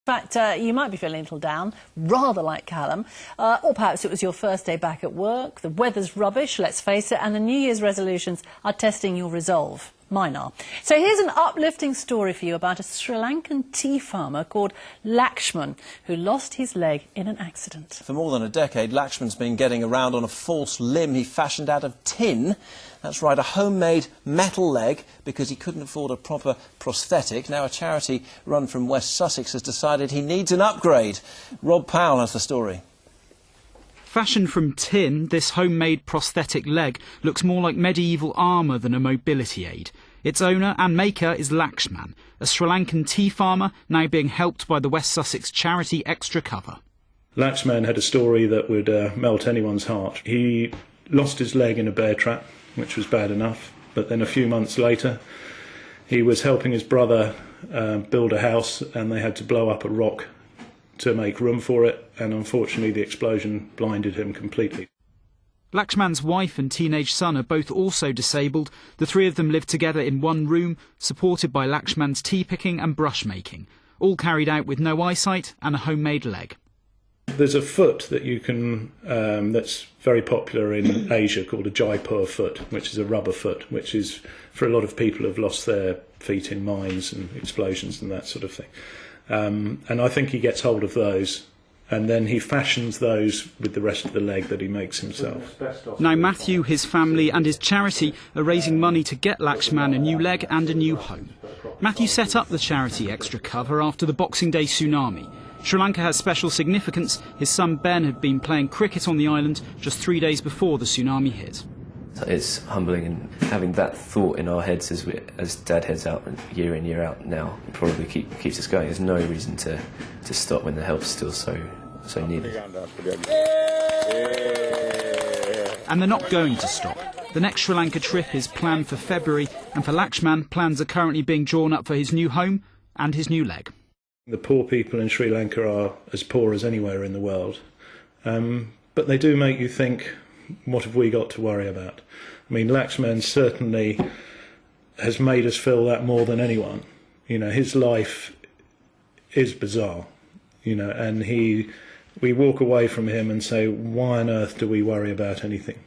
In fact, you might be feeling a little down, rather like Callum, or perhaps it was your first day back at work, the weather's rubbish, let's face it, and the New Year's resolutions are testing your resolve. Mine are. So here's an uplifting story for you about a Sri Lankan tea farmer called Lakshman, who lost his leg in an accident. For more than a decade, Lakshman's been getting around on a false limb he fashioned out of tin. That's right, a homemade metal leg, because he couldn't afford a proper prosthetic. Now a charity run from West Sussex has decided he needs an upgrade. Rob Powell has the story. Fashioned from tin, this homemade prosthetic leg looks more like medieval armour than a mobility aid. Its owner and maker is Lakshman, a Sri Lankan tea farmer now being helped by the West Sussex charity Extra Cover. Lakshman had a story that would melt anyone's heart. He lost his leg in a bear trap, which was bad enough, but then a few months later he was helping his brother build a house, and they had to blow up a rock to make room for it, and unfortunately the explosion blinded him completely. Lakshman's wife and teenage son are both also disabled. The three of them live together in one room, supported by Lakshman's tea picking and brush making, all carried out with no eyesight and a homemade leg. There's a foot that you can, that's very popular in Asia, called a Jaipur foot, which is a rubber foot, which is for a lot of people who've lost their feet in mines and explosions and that sort of thing. And I think he gets hold of those, and then he fashions those with the rest of the leg that he makes himself. Now Matthew, his family and his charity are raising money to get Lakshman a new leg and a new home. Matthew set up the charity Extra Cover after the Boxing Day tsunami. Sri Lanka has special significance. His son Ben had been playing cricket on the island just 3 days before the tsunami hit. It's humbling, and having that thought in our heads as Dad heads out year in, year out now, probably keeps us going. There's no reason to stop when the help's still so needed. And they're not going to stop. The next Sri Lanka trip is planned for February, and for Lakshman, plans are currently being drawn up for his new home and his new leg. The poor people in Sri Lanka are as poor as anywhere in the world, but they do make you think, what have we got to worry about? I mean, Lakshman certainly has made us feel that more than anyone. You know, his life is bizarre, you know, and we walk away from him and say, why on earth do we worry about anything?